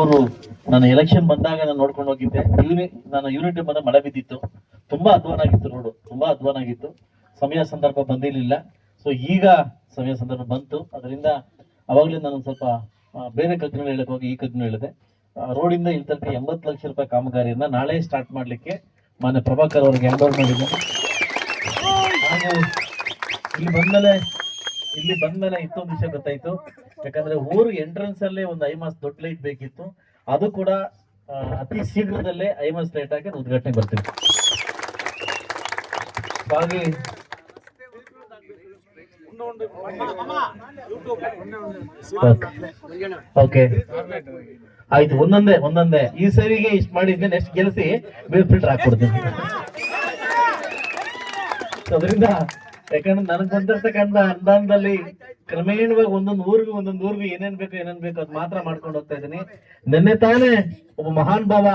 ಅವರು ನಾನು ಎಲೆಕ್ಷನ್ ಬಂದಾಗ ನಾನು ನೋಡ್ಕೊಂಡು ಹೋಗಿದ್ದೆ. ನಾನು ಯೂನಿಟ್ ಬಂದ ಮಳೆ ಬಿದ್ದಿತ್ತು, ತುಂಬಾ ಅಧ್ವಾನ ಆಗಿತ್ತು, ರೋಡು ತುಂಬಾ ಅಧ್ವಾನ ಆಗಿತ್ತು. ಸಮಯ ಸಂದರ್ಭ ಬಂದಿರಲಿಲ್ಲ. ಸೊ ಈಗ ಸಮಯ ಸಂದರ್ಭ ಬಂತು. ಅದರಿಂದ ಅವಾಗಲೇ ನಾನು ಸ್ವಲ್ಪ ಬೇರೆ ಕಗ್ಗಳು ಹೇಳಕ್ ಹೋಗಿ ಈ ಕಗ್ನು ಹೇಳಿದೆ. ರೋಡಿಂದ ಇಲ್ಲಿ ತನಕ 80 ಲಕ್ಷ ರೂಪಾಯಿ ಕಾಮಗಾರಿಯನ್ನ ನಾಳೆ ಸ್ಟಾರ್ಟ್ ಮಾಡ್ಲಿಕ್ಕೆ ಮಾನ್ಯ ಪ್ರಭಾಕರ್ ಅವರಿಗೆ ಹ್ಯಾಂಡ್ ಓವರ್ ಮಾಡಿದ್ದೇನೆ. ಹಾಗೂ ಇಲ್ಲಿ ಬಂದ್ಮೇಲೆ ಇತ್ತೊಂದು ವಿಷಯ ಗೊತ್ತಾಯ್ತು. ಯಾಕಂದ್ರೆ ಊರು ಎಂಟ್ರೆನ್ಸ್ ಅಲ್ಲೇ ಒಂದು ಐಮಾಸ್ ದೊಡ್ಡ ಲೈಟ್ ಬೇಕಿತ್ತು. ಅದು ಕೂಡ ಅತಿ ಶೀಘ್ರದಲ್ಲೇ ಐಮಾಸ್ ಲೈಟ್ ಹಾಕಿ ಉದ್ಘಾಟನೆ ಬರ್ತೀವಿ. ಹಾಗೆ ಓಕೆ ಆಯ್ತು, ಒಂದೊಂದೇ ಈ ಸರಿಗೆ ಇಷ್ಟು ಮಾಡಿದ್ದೆ, ನೆಕ್ಸ್ಟ್ ಗೆಲ್ಸಿ ಬೇರೆ ಫಿಲ್ಟರ್ ಹಾಕ್ಕೊಡ್ತೀನಿ. ಅದರಿಂದ ಯಾಕಂದ್ರೆ ನನಗೆ ಬಂದಿರ್ತಕ್ಕಂಥ ಅನುದಾನದಲ್ಲಿ ಕ್ರಮೇಣವಾಗಿ ಒಂದೊಂದು ಊರಿಗೂ ಏನೇನ್ ಬೇಕು ಅದು ಮಾತ್ರ ಮಾಡ್ಕೊಂಡು ಹೋಗ್ತಾ ಇದ್ದೀನಿ. ನಿನ್ನೆ ತಾನೇ ಒಬ್ಬ ಮಹಾನ್ ಭಾವ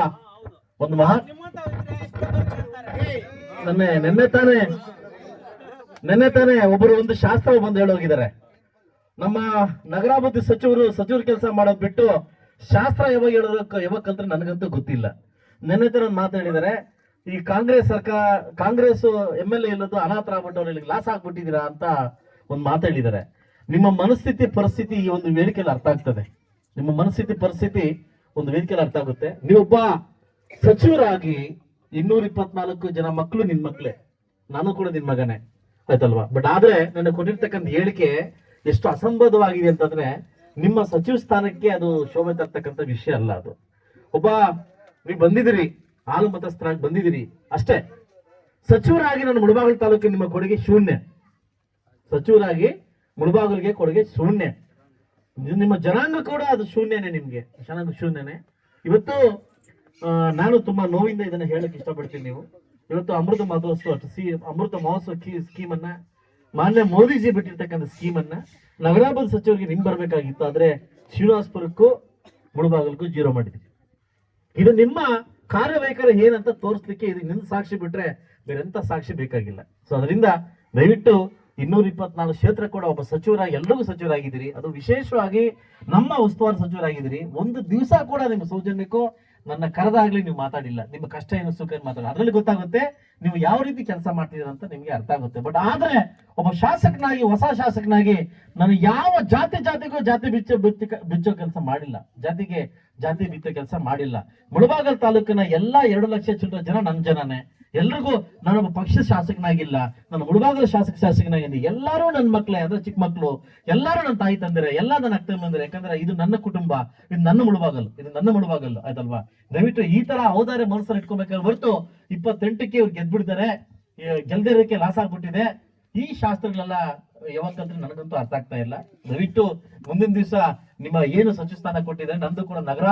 ನಿನ್ನೆ ತಾನೇ ಒಬ್ಬರು ಒಂದು ಶಾಸ್ತ್ರ ಬಂದು ಹೇಳೋಗಿದ್ದಾರೆ. ನಮ್ಮ ನಗರಾಭಿವೃದ್ಧಿ ಸಚಿವರು ಕೆಲಸ ಮಾಡೋದ್ ಬಿಟ್ಟು ಶಾಸ್ತ್ರ ಯಾವಾಗ ಕಲ್ತ್ರೆ ನನಗಂತೂ ಗೊತ್ತಿಲ್ಲ. ನಿನ್ನೆ ತರ ಒಂದು ಮಾತಾಡಿದ್ದಾರೆ, ಈ ಕಾಂಗ್ರೆಸ್ MLA ಇಲ್ಲದ್ದು ಅನಾಥರಾಗ್ಬಿಟ್ಟು ಇಲ್ಲಿಗೆ ಲಾಸ್ ಆಗ್ಬಿಟ್ಟಿದ್ದೀರಾ ಅಂತ ಒಂದು ಮಾತಾಡಿದ್ದಾರೆ. ನಿಮ್ಮ ಮನಸ್ಥಿತಿ ಪರಿಸ್ಥಿತಿ ಈ ಒಂದು ವೇದಿಕೆಯಲ್ಲಿ ಅರ್ಥ ಆಗ್ತದೆ. ನಿಮ್ಮ ಮನಸ್ಥಿತಿ ಪರಿಸ್ಥಿತಿ ಒಂದು ವೇದಿಕೆಯಲ್ಲಿ ಅರ್ಥ ಆಗುತ್ತೆ. ನೀವೊಬ್ಬ ಸಚಿವರಾಗಿ 224 ಜನ ಮಕ್ಕಳು ನಿನ್ ಮಕ್ಳೇ, ನಾನು ಕೂಡ ನಿನ್ ಮಗನೇ, ಆಯ್ತಲ್ವಾ? ಬಟ್ ಆದ್ರೆ ನನಗೆ ಕೊಟ್ಟಿರ್ತಕ್ಕಂಥ ಹೇಳಿಕೆ ಎಷ್ಟು ಅಸಂಬದ್ಧವಾಗಿದೆ ಅಂತಂದ್ರೆ, ನಿಮ್ಮ ಸಚಿವ ಸ್ಥಾನಕ್ಕೆ ಅದು ಶೋಭೆ ತರ್ತಕ್ಕಂಥ ವಿಷಯ ಅಲ್ಲ. ಅದು ನೀವು ಬಂದಿದ್ದೀರಿ, ಹಾಲು ಮತಸ್ಥರಾಗಿ ಬಂದಿದ್ದೀರಿ ಅಷ್ಟೇ. ಸಚಿವರಾಗಿ ನಾನು ಮುಳಬಾಗಿಲು ತಾಲೂಕಿಗೆ ನಿಮ್ಮ ಕೊಡುಗೆ ಶೂನ್ಯ. ಸಚಿವರಾಗಿ ಮುಳಬಾಗಿಲಿಗೆ ಕೊಡುಗೆ ಶೂನ್ಯ. ನಿಮ್ಮ ಜನಾಂಗ ಕೂಡ ಅದು ಶೂನ್ಯನೇ, ನಿಮ್ಗೆ ಜನಾಂಗ ಶೂನ್ಯನೇ. ಇವತ್ತು ನಾನು ತುಂಬಾ ನೋವಿಂದ ಇದನ್ನ ಹೇಳಕ್ ಇಷ್ಟಪಡ್ತೀನಿ. ಇವತ್ತು ಅಮೃತ ಮಹೋತ್ಸವ ಸ್ಕೀಮ್ ಅನ್ನ ಮಾನ್ಯ ಮೋದಿಜಿ ಬಿಟ್ಟಿರ್ತಕ್ಕಂಥ ಸ್ಕೀಮ್ ಅನ್ನ ನಗರಾಭಿವೃದ್ಧಿ ಸಚಿವರಿಗೆ ನಿಮ್ ಬರ್ಬೇಕಾಗಿತ್ತು. ಆದ್ರೆ ಶ್ರೀನಿವಾಸಪುರಕ್ಕೂ ಮುಳಬಾಗಿಲಿಗೂ 0 ಮಾಡಿದ್ವಿ. ಇದು ನಿಮ್ಮ ಕಾರ್ಯವೈಖರಿ ಏನಂತ ತೋರಿಸ್ಲಿಕ್ಕೆ ಇದು ನಿನ್ನ ಸಾಕ್ಷಿ ಬಿಟ್ರೆ ಬೇರೆಂತ ಸಾಕ್ಷಿ ಬೇಕಾಗಿಲ್ಲ. ಸೊ ಅದರಿಂದ ದಯವಿಟ್ಟು 224 ಕ್ಷೇತ್ರ ಕೂಡ ಒಬ್ಬ ಸಚಿವರಾಗಿ ಎಲ್ರಿಗೂ ಸಚಿವರಾಗಿದ್ದೀರಿ. ಅದು ವಿಶೇಷವಾಗಿ ನಮ್ಮ ಉಸ್ತುವಾರಿ ಸಚಿವರಾಗಿದ್ದೀರಿ. ಒಂದು ದಿವಸ ಕೂಡ ನಿಮ್ಮ ಸೌಜನ್ಯಕ್ಕೂ ನನ್ನ ಕರೆದಾಗ್ಲಿ ನೀವು ಮಾತಾಡಿಲ್ಲ. ನಿಮ್ಮ ಕಷ್ಟ ಏನು ಸುಖ ಏನು ಮಾತಾಡ, ಅದ್ರಲ್ಲಿ ಗೊತ್ತಾಗುತ್ತೆ ನೀವು ಯಾವ ರೀತಿ ಕೆಲಸ ಮಾಡ್ತಿದ್ದೀರ ಅಂತ ನಿಮ್ಗೆ ಅರ್ಥ ಆಗುತ್ತೆ. ಬಟ್ ಆದ್ರೆ ಒಬ್ಬ ಶಾಸಕನಾಗಿ, ಹೊಸ ಶಾಸಕನಾಗಿ ನಾನು ಯಾವ ಜಾತಿಗೂ ಜಾತಿ ಬಿಚ್ಚೋ ಕೆಲಸ ಮಾಡಿಲ್ಲ, ಜಾತಿ ಬಿಚ್ಚೋ ಕೆಲಸ ಮಾಡಿಲ್ಲ. ಮುಳಬಾಗಲ್ ತಾಲೂಕಿನ ಎಲ್ಲ 2 ಲಕ್ಷ ಚಿಲ್ಲರೆ ಜನ ನನ್ನ ಜನನೇ. ಎಲ್ರಿಗೂ ನಾನೊಬ್ಬ ಪಕ್ಷ ಶಾಸಕನಾಗಿಲ್ಲ, ನಾನು ಮುಳಬಾಗಲ ಶಾಸಕನಾಗಿದ್ದೀನಿ. ಎಲ್ಲರೂ ನನ್ನ ಮಕ್ಕಳೇ, ಅಂದ್ರೆ ಚಿಕ್ಕ ಮಕ್ಕಳು, ಎಲ್ಲರೂ ನನ್ನ ತಾಯಿ ತಂದಿರೆ, ಎಲ್ಲ ನನ್ನ ಅಕ್ಕ ತಂದಿರೆ. ಯಾಕಂದ್ರೆ ಇದು ನನ್ನ ಕುಟುಂಬ, ಇದು ನನ್ನ ಮುಳಬಾಗಲ್, ಆಯ್ತಲ್ವಾ? ದಯವಿಟ್ಟು ಈ ತರ ಔದಾರ್ಯ ಮನಸ್ಸನ್ನು ಇಟ್ಕೊಬೇಕಾದ್ರೆ ಹೊರತು 28ಕ್ಕೆ ಇವ್ರು ಗೆದ್ಬಿಡ್ತಾರೆ, ಗೆಲ್ದಿರೋಕ್ಕೆ ಲಾಸ್ ಆಗ್ಬಿಟ್ಟಿದೆ. ಈ ಶಾಸ್ತ್ರಗಳೆಲ್ಲ ಯಾವಾಗಂದ್ರೆ ನನಗಂತೂ ಅರ್ಥ ಆಗ್ತಾ ಇಲ್ಲ. ದಯವಿಟ್ಟು ಮುಂದಿನ ದಿವಸ ನಿಮ್ಮ ಏನು ಸಚಿವ ಸ್ಥಾನ ಕೊಟ್ಟಿದ್ದಾರೆ, ನಂದು ಕೂಡ ನಗರ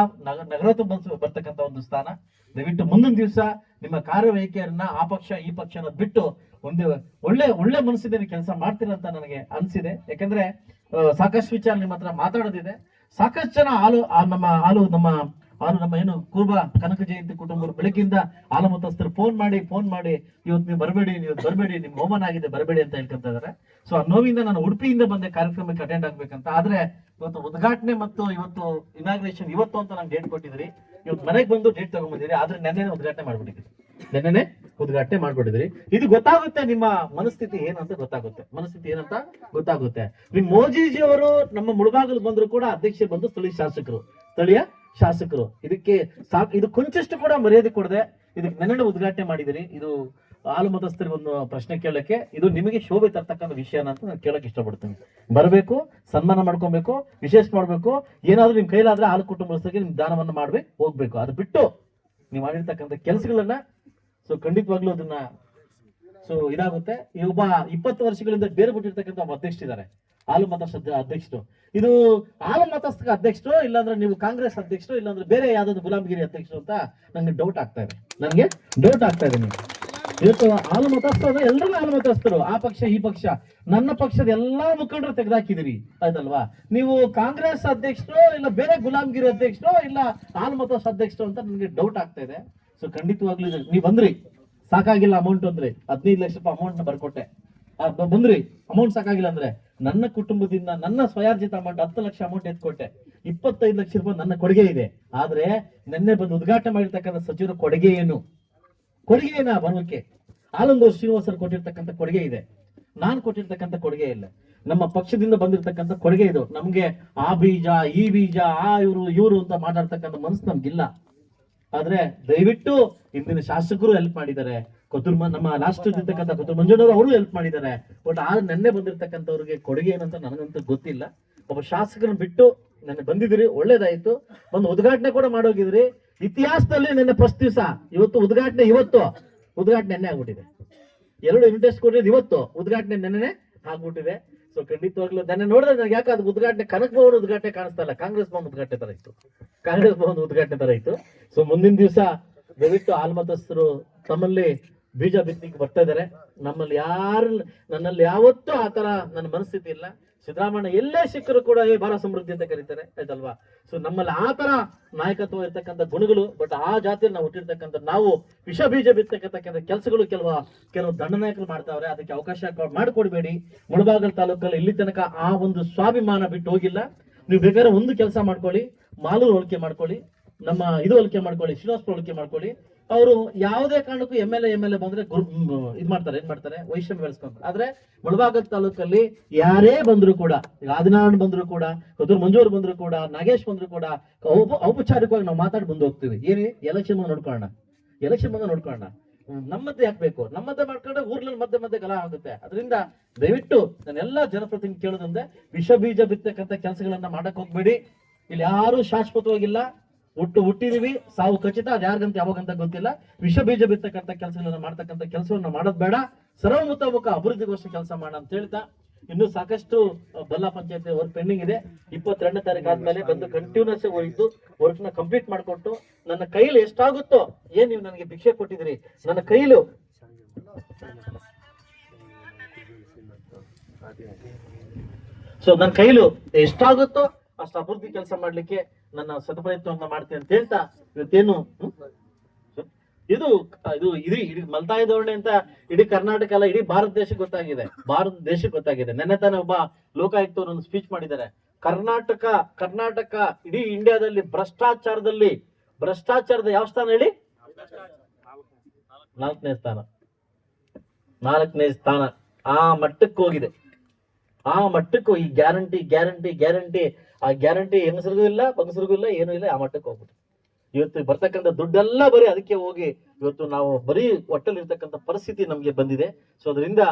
ಬರ್ತಕ್ಕಂಥ ಒಂದು ಸ್ಥಾನ. ದಯವಿಟ್ಟು ಮುಂದಿನ ದಿವಸ ನಿಮ್ಮ ಕಾರ್ಯವೈಖರಿಯನ್ನ ಆ ಪಕ್ಷ ಈ ಪಕ್ಷ ಅನ್ನೋದು ಬಿಟ್ಟು ಒಂದು ಒಳ್ಳೆ ಮನಸ್ಸಿನ ಕೆಲಸ ಮಾಡ್ತೀರ ಅಂತ ನನಗೆ ಅನ್ಸಿದೆ. ಯಾಕಂದ್ರೆ ಸಾಕಷ್ಟು ವಿಚಾರ ನಿಮ್ಮ ಹತ್ರ ಮಾತಾಡೋದಿದೆ. ಸಾಕಷ್ಟು ಜನ ನಮ್ಮ ಏನು ಕೂರ್ಬ ಕನಕ ಜಯಂತಿ ಕುಟುಂಬರು ಬೆಳಗ್ಗಿಂದ ಹಾಲು ಮತಸ್ಥರು ಫೋನ್ ಮಾಡಿ ಇವತ್ತು ನೀವು ಬರಬೇಡಿ, ನಿಮ್ ಹೋಮನ ಆಗಿದೆ, ಬರಬೇಡಿ ಅಂತ ಹೇಳ್ಕೊಂತ ಇದಾರೆ. ಸೊ ಆ ನೋವಿಂದ ನಾನು ಉಡುಪಿಯಿಂದ ಬಂದೆ ಕಾರ್ಯಕ್ರಮಕ್ಕೆ ಅಟೆಂಡ್ ಆಗ್ಬೇಕಂತ. ಆದ್ರೆ ಇವತ್ತು ಉದ್ಘಾಟನೆ ಮತ್ತು ಇವತ್ತು ಇನಾಗ್ರೇಷನ್ ಇವತ್ತು ಅಂತ ನಂಗೆ ಡೇಟ್ ಕೊಟ್ಟಿದ್ರಿ. ಇವತ್ತು ಮನೆಗೆ ಬಂದು ಡೇಟ್ ತಗೊಂಡ್ಬಂದಿರಿ. ಆದ್ರೆ ನೆನ್ನೆನೆ ಉದ್ಘಾಟನೆ ಮಾಡ್ಬಿಟ್ಟಿದ್ರಿ. ಇದು ಗೊತ್ತಾಗುತ್ತೆ, ನಿಮ್ಮ ಮನಸ್ಥಿತಿ ಏನಂತ ಗೊತ್ತಾಗುತ್ತೆ. ನಿಮ್ ಮೋದಿಜಿ ಅವರು ನಮ್ಮ ಮುಳಬಾಗಿಲು ಬಂದ್ರು ಕೂಡ ಅಧ್ಯಕ್ಷರು ಬಂದು ಸ್ಥಳೀಯ ಶಾಸಕರು. ಇದಕ್ಕೆ ಇದು ಕೊಂಚಷ್ಟು ಕೂಡ ಮರ್ಯಾದೆ ಕೊಡದೆ ಇದಕ್ಕೆ ನೆನ್ನೆ ಉದ್ಘಾಟನೆ ಮಾಡಿದಿರಿ. ಇದು ಹಾಲು ಮತಸ್ಥರಿಗೆ ಒಂದು ಪ್ರಶ್ನೆ ಕೇಳಕ್ಕೆ, ಇದು ನಿಮಗೆ ಶೋಭೆ ತರ್ತಕ್ಕಂಥ ವಿಷಯ ಅಂತ ನಾನು ಕೇಳಕ್ ಇಷ್ಟಪಡ್ತೀನಿ. ಬರಬೇಕು, ಸನ್ಮಾನ ಮಾಡ್ಕೊಬೇಕು, ವಿಶೇಷ ಮಾಡ್ಬೇಕು. ಏನಾದ್ರೂ ನಿಮ್ ಕೈಲಾದ್ರೆ ಹಾಲು ಕುಟುಂಬಸ್ಥರಿಗೆ ನಿಮ್ ದಾನವನ್ನ ಹೋಗ್ಬೇಕು. ಅದು ಬಿಟ್ಟು ನೀವು ಮಾಡಿರ್ತಕ್ಕಂಥ ಕೆಲಸಗಳನ್ನ ಖಂಡಿತವಾಗ್ಲೂ ಅದನ್ನ ಇದಾಗುತ್ತೆ. ಈ ಒಬ್ಬ 20 ವರ್ಷಗಳಿಂದ ಬೇರೆ ಬಿಟ್ಟಿರ್ತಕ್ಕಂಥ ಒಬ್ಬ ಅಧ್ಯಕ್ಷರಿದ್ದಾರೆ, ಹಾಲು ಮತಸ್ಥ ಅಧ್ಯಕ್ಷರು. ಇದು ಹಾಲು ಮತಸ್ಥ ಅಧ್ಯಕ್ಷರು, ಇಲ್ಲಾಂದ್ರೆ ನೀವು ಕಾಂಗ್ರೆಸ್ ಅಧ್ಯಕ್ಷರು, ಇಲ್ಲಾಂದ್ರೆ ಬೇರೆ ಯಾವ್ದಾದ್ರು ಗುಲಾಮಗಿರಿ ಅಧ್ಯಕ್ಷರು ಅಂತ ನನಗೆ ಡೌಟ್ ಆಗ್ತಾ ಇದೆ. ಇವತ್ತು ಹಾಲು ಮತಸ್ಥರು ಎಲ್ಲರೂ ಹಾಲು ಮತಸ್ಥರು, ಆ ಪಕ್ಷ ಈ ಪಕ್ಷ, ನನ್ನ ಪಕ್ಷದ ಎಲ್ಲಾ ಮುಖಂಡರು ತೆಗೆದಾಕಿದಿರಿ, ಆಯ್ತಲ್ವಾ? ನೀವು ಕಾಂಗ್ರೆಸ್ ಅಧ್ಯಕ್ಷರು, ಇಲ್ಲ ಬೇರೆ ಗುಲಾಮಗಿರಿ ಅಧ್ಯಕ್ಷರು, ಇಲ್ಲ ಹಾಲು ಮತಸ್ಥ ಅಧ್ಯಕ್ಷರು ಅಂತ ನನಗೆ ಡೌಟ್ ಆಗ್ತಾ ಇದೆ. ಸೊ ಖಂಡಿತವಾಗ್ಲೂ ನೀವು ಬಂದ್ರಿ, ಸಾಕಾಗಿಲ್ಲ ಅಮೌಂಟ್ ಅಂದ್ರೆ 15 ಲಕ್ಷ ರೂಪಾಯಿ ಅಮೌಂಟ್ ನ ಬರ್ಕೊಟ್ಟೆ. ಬಂದ್ರಿ, ಅಮೌಂಟ್ ಸಾಕಾಗಿಲ್ಲ ಅಂದ್ರೆ ನನ್ನ ಕುಟುಂಬದಿಂದ ನನ್ನ ಸ್ವಯಾರ್ಜಿತ ಅಮೌಂಟ್ 10 ಲಕ್ಷ ಅಮೌಂಟ್ ಎತ್ಕೊಟ್ಟೆ. 25 ಲಕ್ಷ ರೂಪಾಯಿ ನನ್ನ ಕೊಡುಗೆ ಇದೆ. ಆದ್ರೆ ನಿನ್ನೆ ಬಂದು ಉದ್ಘಾಟನೆ ಮಾಡಿರ್ತಕ್ಕಂಥ ಸಚಿವರ ಕೊಡುಗೆ ಏನು? ಕೊಡುಗೆ ಏನ ಬರೋಕೆ? ಆಲಂಗೂರು ಶ್ರೀನಿವಾಸರು ಕೊಟ್ಟಿರ್ತಕ್ಕಂಥ ಕೊಡುಗೆ ಇದೆ, ನಾನು ಕೊಟ್ಟಿರ್ತಕ್ಕಂಥ ಕೊಡುಗೆ ಇಲ್ಲ. ನಮ್ಮ ಪಕ್ಷದಿಂದ ಬಂದಿರತಕ್ಕಂಥ ಕೊಡುಗೆ ಇದು. ನಮ್ಗೆ ಆ ಬೀಜ ಈ ಬೀಜ ಆ ಇವರು ಅಂತ ಮಾತಾಡ್ತಕ್ಕಂಥ ಮನಸ್ಸು ನಮ್ಗಿಲ್ಲ. ಆದ್ರೆ ದಯವಿಟ್ಟು ಇಂದಿನ ಶಾಸಕರು ಹೆಲ್ಪ್ ಮಾಡಿದ್ದಾರೆ, ನಮ್ಮ ಲಾಸ್ಟ್ ಇರ್ತಕ್ಕಂಥ ಕೊತ್ತೂರು ಮಂಜುನವರು ಅವರು ಹೆಲ್ಪ್ ಮಾಡಿದ್ದಾರೆ. ಬಟ್ ಆ ನೆನ್ನೆ ಬಂದಿರತಕ್ಕಂಥವ್ರಿಗೆ ಕೊಡುಗೆ ಏನಂತ ನನಗಂತೂ ಗೊತ್ತಿಲ್ಲ. ಒಬ್ಬ ಶಾಸಕರನ್ನ ಬಿಟ್ಟು ನೆನ್ನೆ ಬಂದಿದ್ರಿ, ಒಳ್ಳೇದಾಯ್ತು. ಒಂದು ಉದ್ಘಾಟನೆ ಕೂಡ ಮಾಡೋಗಿದ್ರಿ. ಇತಿಹಾಸದಲ್ಲಿ ನೆನ್ನೆ ಫಸ್ಟ್ ದಿವಸ, ಇವತ್ತು ಉದ್ಘಾಟನೆ, ಇವತ್ತು ಉದ್ಘಾಟನೆ ನೆನ್ನೆ ಆಗ್ಬಿಟ್ಟಿದೆ. 2 ಇನ್ವಿಟೇಷನ್ ಕೊಟ್ಟಿದ್ದು ಇವತ್ತು, ಉದ್ಘಾಟನೆ ನೆನ್ನೆ ಆಗ್ಬಿಟ್ಟಿದೆ. ಸೊ ಖಂಡಿತವಾಗ್ಲೂ ನೆನ್ನೆ ನೋಡಿದ್ರೆ ನನಗೆ ಯಾಕೆ ಅದು ಉದ್ಘಾಟನೆ ಕನಕ ಭವನ ಉದ್ಘಾಟನೆ ಕಾಣಿಸ್ತಾ ಇಲ್ಲ, ಕಾಂಗ್ರೆಸ್ ಭವನ ಉದ್ಘಾಟನೆ ತರ ಇತ್ತು, ಕಾಂಗ್ರೆಸ್ ಭವನ ಉದ್ಘಾಟನೆ ತರ ಇತ್ತು. ಸೊ ಮುಂದಿನ ದಿವಸ ದಯವಿಟ್ಟು ಆಲ್ಮತಸ್ಥರು ತಮ್ಮಲ್ಲಿ ಬೀಜ ಬಿತ್ತಲಿಕ್ಕೆ ಬರ್ತಾ ಇದಾರೆ. ನನ್ನಲ್ಲಿ ಯಾವತ್ತೂ ಆತರ ನನ್ನ ಮನಸ್ಥಿತಿ ಇಲ್ಲ. ಸಿದ್ದರಾಮಯ್ಯ ಎಲ್ಲೇ ಸಿಕ್ಕರು ಕೂಡ ಭಾರ ಸಮೃದ್ಧಿ ಅಂತ ಕರೀತಾರೆ, ಆಯ್ತಲ್ವಾ? ಸೊ ನಮ್ಮಲ್ಲಿ ಆತರ ನಾಯಕತ್ವ ಇರ್ತಕ್ಕಂಥ ಗುಣಗಳು, ಬಟ್ ಆ ಜಾತಿಯಲ್ಲಿ ನಾವು ಹುಟ್ಟಿರ್ತಕ್ಕಂಥ ನಾವು ವಿಷ ಬೀಜ ಬಿತ್ತಕ್ಕಂಥ ಕೆಲಸಗಳು ಕೆಲವು ದಂಡನಾಯಕರು ಮಾಡ್ತಾವ್ರೆ. ಅದಕ್ಕೆ ಅವಕಾಶ ಮಾಡಿಕೊಡ್ಬೇಡಿ. ಮುಳಬಾಗಲ್ ತಾಲೂಕಲ್ಲಿ ಇಲ್ಲಿ ತನಕ ಆ ಒಂದು ಸ್ವಾಭಿಮಾನ ಬಿಟ್ಟು ಹೋಗಿಲ್ಲ. ನೀವು ಬೇಕಾದ್ರೆ ಒಂದು ಕೆಲಸ ಮಾಡ್ಕೊಳ್ಳಿ, ಮಾಲೂರು ಹೋಲಿಕೆ ಮಾಡ್ಕೊಳ್ಳಿ, ನಮ್ಮ ಇದು ಹೋಲಿಕೆ ಮಾಡ್ಕೊಳ್ಳಿ, ಶ್ರೀನಿವಾಸಪುರ ಹೋಲಿಕೆ ಮಾಡ್ಕೊಳ್ಳಿ. ಅವರು ಯಾವುದೇ ಕಾರಣಕ್ಕೂ ಎಮ್ ಎಲ್ ಎ ಬಂದ್ರೆ ಏನ್ ಮಾಡ್ತಾರೆ ವೈಷಮ್ಯ ಬೆಳೆಸ್ಕೊಂತಾರೆ. ಆದ್ರೆ ಮುಳಬಾಗಲ್ ತಾಲೂಕಲ್ಲಿ ಯಾರೇ ಬಂದ್ರು ಕೂಡ, ಈಗ ಆದಿನಾರಾಯಣ ಬಂದ್ರು ಕೂಡ, ಕೊತ್ತೂರು ಮಂಜೂರು ಬಂದ್ರು ಕೂಡ, ನಾಗೇಶ್ ಬಂದ್ರು ಕೂಡ, ಔಪಚಾರಿಕವಾಗಿ ನಾವು ಮಾತಾಡಿ ಬಂದು ಹೋಗ್ತೀವಿ. ಏನೇ ಎಲೆಕ್ಷನ್ ಬಂದು ನೋಡ್ಕೊಳ್ಳೋಣ, ನಮ್ಮದ್ದೇ ಹಾಕ್ಬೇಕು. ನಮ್ಮದ್ದೇ ಮಾಡ್ಕೊಂಡ್ರೆ ಊರ್ನಲ್ಲಿ ಮಧ್ಯೆ ಗಲ ಆಗುತ್ತೆ. ಅದರಿಂದ ದಯವಿಟ್ಟು ನಾನೆಲ್ಲ ಜನಪ್ರತಿನಿಧಿ ಕೇಳೋದಂದ್ರೆ ವಿಷ ಬೀಜ ಬಿತ್ತಕ್ಕಂಥ ಕೆಲಸಗಳನ್ನ ಮಾಡಕ್ ಹೋಗ್ಬೇಡಿ. ಇಲ್ಲಿ ಯಾರು ಶಾಶ್ವತವಾಗಿಲ್ಲ. ಹುಟ್ಟಿದೀವಿ, ಸಾವು ಖಚಿತ. ಅದು ಯಾರಿಗಂತ ಯಾವಾಗಂತ ಗೊತ್ತಿಲ್ಲ. ವಿಷ ಬೀಜ ಬಿತ್ತಕ್ಕಂಥ ಕೆಲಸಗಳನ್ನ ಮಾಡ್ತಕ್ಕಂಥ ಕೆಲಸವನ್ನ ಮಾಡೋದ್ ಬೇಡ. ಸರ್ವತೋಮುಖ ಅಭಿವೃದ್ಧಿಗೋಸ್ಕರ ಕೆಲಸ ಮಾಡೋಣ ಅಂತ ಹೇಳ್ತಾ, ಇನ್ನು ಸಾಕಷ್ಟು ಬಲ್ಲಾ ಪಂಚಾಯತಿ ವರ್ಕ್ ಪೆಂಡಿಂಗ್ ಇದೆ. 22ನೇ ತಾರೀಕು ಆದ್ಮೇಲೆ ಬಂದು ಕಂಟಿನ್ಯೂಸ್ ಹೋಯ್ತು ವರ್ಕ್ ನ ಕಂಪ್ಲೀಟ್ ಮಾಡ್ಕೊಟ್ಟು, ನನ್ನ ಕೈಲಿ ಎಷ್ಟಾಗುತ್ತೋ, ಏನ್ ನೀವು ನನಗೆ ಭಿಕ್ಷೆ ಕೊಟ್ಟಿದ್ರಿ, ನನ್ನ ಕೈಲು ನನ್ನ ಕೈಲು ಎಷ್ಟಾಗುತ್ತೋ ಅಷ್ಟು ಅಭಿವೃದ್ಧಿ ಕೆಲಸ ಮಾಡ್ಲಿಕ್ಕೆ ನನ್ನ ಸತಪ್ರಯತ್ನವನ್ನ ಮಾಡ್ತೀನಿ ಅಂತ ಹೇಳ್ತಾ, ಇವತ್ತೇನು ಇದು ಇಡೀ ಮಲ್ತಾಯಿ ಧೋರಣೆ ಅಂತ ಇಡೀ ಕರ್ನಾಟಕ ಅಲ್ಲ, ಇಡೀ ಭಾರತ ದೇಶಕ್ಕೆ ಗೊತ್ತಾಗಿದೆ. ನೆನ್ನೆ ತಾನೇ ಒಬ್ಬ ಲೋಕಾಯುಕ್ತರು ಒಂದು ಸ್ಪೀಚ್ ಮಾಡಿದ್ದಾರೆ. ಕರ್ನಾಟಕ ಇಡೀ ಇಂಡಿಯಾದಲ್ಲಿ ಭ್ರಷ್ಟಾಚಾರದ ಯಾವ ಸ್ಥಾನ ಹೇಳಿ? 4ನೇ ಸ್ಥಾನ. ಆ ಮಟ್ಟಕ್ಕೆ ಹೋಗಿದೆ. ಆ ಮಟ್ಟಕ್ಕೂ ಈ ಗ್ಯಾರಂಟಿ ಆ ಗ್ಯಾರಂಟಿ ಹೆಂಗಸರಿಗೂ ಇಲ್ಲ, ಬಗಸರಿಗೂ ಇಲ್ಲ, ಏನೂ ಇಲ್ಲ. ಆ ಮಟ್ಟಕ್ಕೆ ಹೋಗ್ಬಿಟ್ಟು ಇವತ್ತು ಬರ್ತಕ್ಕಂಥ ದುಡ್ಡೆಲ್ಲ ಬರೀ ಅದಕ್ಕೆ ಹೋಗಿ ಇವತ್ತು ನಾವು ಬರೀ ಒಟ್ಟಲ್ಲಿ ಇರ್ತಕ್ಕಂಥ ಪರಿಸ್ಥಿತಿ ನಮ್ಗೆ ಬಂದಿದೆ. ಸೊ ಅದರಿಂದ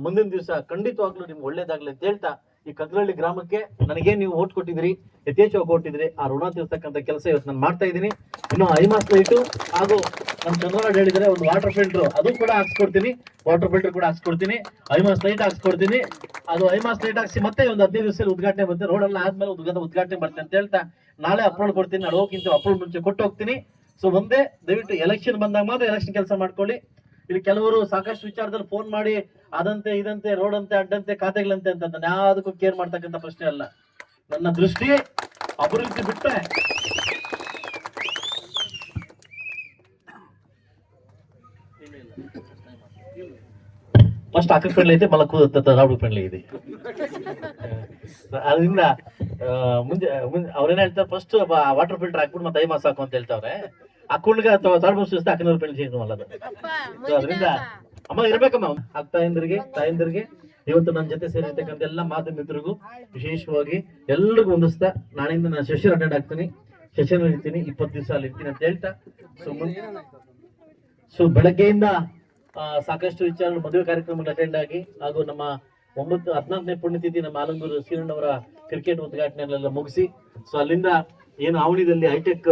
ಮುಂದಿನ ದಿವಸ ಖಂಡಿತವಾಗ್ಲೂ ನಿಮ್ಗೆ ಒಳ್ಳೇದಾಗ್ಲಿ ಅಂತ ಹೇಳ್ತಾ, ಈ ಕಗ್ರಹಳ್ಳಿ ಗ್ರಾಮಕ್ಕೆ ನನಗೇನು ನೀವು ಓಟ್ ಕೊಟ್ಟಿದ್ರಿ, ಯಥೇಚ್ಛವಾಗಿ ಕೊಟ್ಟಿದ್ರಿ, ಆ ಋಣ ತೀರ್ತಕ್ಕಂಥ ಕೆಲಸ ಇವತ್ತು ನಾನು ಮಾಡ್ತಾ ಇದ್ದೀನಿ. ಇನ್ನು ಐಮಾಸ್ ಲೈಟು ಹಾಗೂ ನಮ್ಮ ಚಂದ್ರನಾಡ್ ಹೇಳಿದರೆ ಒಂದು ವಾಟರ್ ಫಿಲ್ಟರ್, ಅದು ಕೂಡ ಹಾಕ್ಸ್ಕೊಡ್ತೀನಿ. High mast light ಹಾಕ್ಸ್ಕೊಡ್ತೀನಿ. ಅದು ಐಮಾಸ್ ಲೈಟ್ ಹಾಕ್ಸಿ ಮತ್ತೆ ಒಂದು 15 ದಿವಸದಲ್ಲಿ ಉದ್ಘಾಟನೆ ಬರುತ್ತೆ. ರೋಡ್ ಆದ್ಮೇಲೆ ಉದ್ಘಾಟನೆ ಬರ್ತೇನೆ ಅಂತ ಹೇಳ್ತಾ, ನಾಳೆ ಅಪ್ಲೋಡ್ ಕೊಡ್ತೀನಿ. ನಾಳೆ ಹೋಗಿಂತ ಅಪ್ಲೋಡ್ ಮುಂಚೆ ಕೊಟ್ಟು ಹೋಗ್ತೀನಿ. ಸೊ ಒಂದೇ ದಯವಿಟ್ಟು ಎಲೆಕ್ಷನ್ ಬಂದಾಗ ಮಾತ್ರ ಎಲೆಕ್ಷನ್ ಕೆಲಸ ಮಾಡ್ಕೊಳ್ಳಿ. ಇಲ್ಲಿ ಕೆಲವರು ಸಾಕಷ್ಟು ವಿಚಾರದಲ್ಲಿ ಫೋನ್ ಮಾಡಿ ಅದಂತೆ ಇದಂತೆ ರೋಡ್ ಅಂತೆ ಅಡ್ಡಂತೆ ಖಾತೆಗಳಂತೆ ಅಂತ ನಾನು ಯಾವುದಕ್ಕೂ ಕೇರ್ ಮಾಡ್ತಕ್ಕಂಥ ಪ್ರಶ್ನೆ ಅಲ್ಲ. ನನ್ನ ದೃಷ್ಟಿ ಅಭಿವೃದ್ಧಿ ಬಿಟ್ಟರೆ ಫಸ್ಟ್ ಅಕ್ಕ ಪೆಂಡ್ಲಿ ಐತೆ, ಮಲಕ್ಕೂ ರಾಬಡಿ ಪೆಂಡ್ಲಿ ಇದೆ. ಅದರಿಂದ ಮುಂದೆ ಅವ್ರೇನ್ ಹೇಳ್ತಾರೆ, ಫಸ್ಟ್ ವಾಟರ್ ಫಿಲ್ಟರ್ ಹಾಕ್ಬಿಟ್ಟು ಮತ್ತೆ ಐಮಾಸ್ ಹಾಕು ಅಂತ ಹೇಳ್ತಾವ್ರೆ. ಅಕ್ಕುಂಡ್ಗೆ ಅಥವಾ ತಾಳ್ಬಸ್ ಅಕ್ಕನವ್ರ ಪೆಂಡ್ಲಿ ಚೇಂಜ್ ಮಾಡಲ್ಲ. ಅದರಿಂದ ಅಮ್ಮ ಇರ್ಬೇಕಮ್ಮ. ತಾಯಂದಿರಿಗೆ ಇವತ್ತು ನನ್ನ ಜೊತೆ ಸೇರಿರ್ತಕ್ಕಂಥ ಎಲ್ಲ ಮಾಧ್ಯಮ ಮಿತ್ರರಿಗೂ ವಿಶೇಷವಾಗಿ ಎಲ್ರಿಗೂ ಹೊಂದಿಸ್ತಾ, ನಾಳೆಯಿಂದ ನಾನು ಸೆಷನ್ ಅಟೆಂಡ್ ಆಗ್ತೀನಿ, ಸೆಷನ್ ಇರ್ತೀನಿ, 20 ದಿವಸ ಅಲ್ಲಿ ಇರ್ತೀನಿ ಅಂತ ಹೇಳ್ತಾ, ಸೊ ಬೆಳಗ್ಗೆಯಿಂದ ಸಾಕಷ್ಟು ವಿಚಾರಗಳು ಮದುವೆ ಕಾರ್ಯಕ್ರಮಕ್ಕೆ ಅಟೆಂಡ್ ಆಗಿ, ಹಾಗೂ ನಮ್ಮ 14ನೇ ಪುಣ್ಯತಿಥಿ ನಮ್ಮ ಆಲಂಗೂರು ಶ್ರೀರಣ್ಣವರ ಕ್ರಿಕೆಟ್ ಉದ್ಘಾಟನೆಯಲ್ಲೆಲ್ಲ ಮುಗಿಸಿ, ಸೊ ಅಲ್ಲಿಂದ ಏನು ಆವಣಿದಲ್ಲಿ ಹೈಟೆಕ್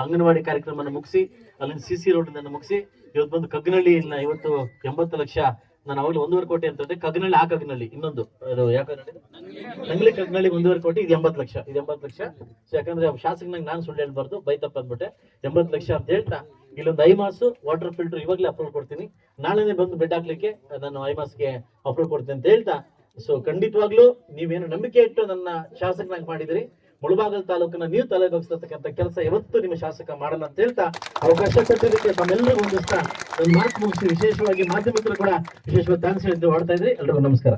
ಅಂಗನವಾಡಿ ಕಾರ್ಯಕ್ರಮನ ಮುಗಿಸಿ, ಅಲ್ಲಿಂದ CC ರೋಡ್ ಮುಗಿಸಿ, ಇವತ್ತು ಬಂದು ಕಗ್ನಳ್ಳಿ ಇವತ್ತು 80 ಲಕ್ಷ. ನಾನು ಅವಾಗಲೇ 1.5 ಕೋಟಿ ಅಂತ ಕಗ್ನಳ್ಳಿ, ಆ ಕಗ್ನಳ್ಳಿ ಇನ್ನೊಂದು ಅದು ನಂಗ್ಲಿ ಕಗ್ನಳ್ಳಿ 1.5 ಕೋಟಿ, ಇದು 80 ಲಕ್ಷ. ಸೊ ಯಾಕಂದ್ರೆ ಶಾಸಕನಾಗ ನಾನು ಸುಳ್ಳು ಹೇಳ್ಬಾರ್ದು, ಬೈತಪ್ಪ ಅಂದ್ಬಿಟ್ಟೆ. 80 ಲಕ್ಷ ಅಂತ ಹೇಳ್ತಾ, ಇಲ್ಲೊಂದು ಐಮಾಸ್ ವಾಟರ್ ಫಿಲ್ಟರ್ ಇವಾಗಲೇ ಅಪ್ಲೋಡ್ ಕೊಡ್ತೀನಿ. ನಾಳೆನೇ ಬಂದು ಬೆಡ್ ಹಾಕ್ಲಿಕ್ಕೆ ನಾನು ಐಮಾಸ್ಗೆ ಅಪ್ಲೋಡ್ ಕೊಡ್ತೀನಿ ಅಂತ ಹೇಳ್ತಾ, ಸೊ ಖಂಡಿತವಾಗ್ಲೂ ನೀವೇನು ನಂಬಿಕೆ ಇಟ್ಟು ನನ್ನ ಶಾಸಕನಾಗಿ ಮಾಡಿದ್ರಿ, ಮುಳಬಾಗಲ್ ತಾಲೂಕನ್ನ ನೀವು ತಲೆಬಗ್ಸ್ತಕ್ಕಂಥ ಕೆಲಸ ಯಾವತ್ತೂ ನಿಮ್ಮ ಶಾಸಕ ಮಾಡಲ್ಲ ಅಂತ ಹೇಳ್ತಾ, ಅವಕಾಶ ಕೊಟ್ಟಿದ್ದಕ್ಕೆ ತಮ್ಮೆಲ್ಲರಿಗೂ ಒಂದಿಷ್ಟ ನನ್ನ ಮಾತು ಮುಗಿಸಿ, ವಿಶೇಷವಾಗಿ ಮಾಧ್ಯಮಿಕರು ಕೂಡ ವಿಶೇಷವಾಗಿ ಥ್ಯಾಂಕ್ಸ್ ಹೇಳ್ತಾ ಮಾಡ್ತಾ ಇದ್ರಿ. ಎಲ್ರಿಗೂ ನಮಸ್ಕಾರ.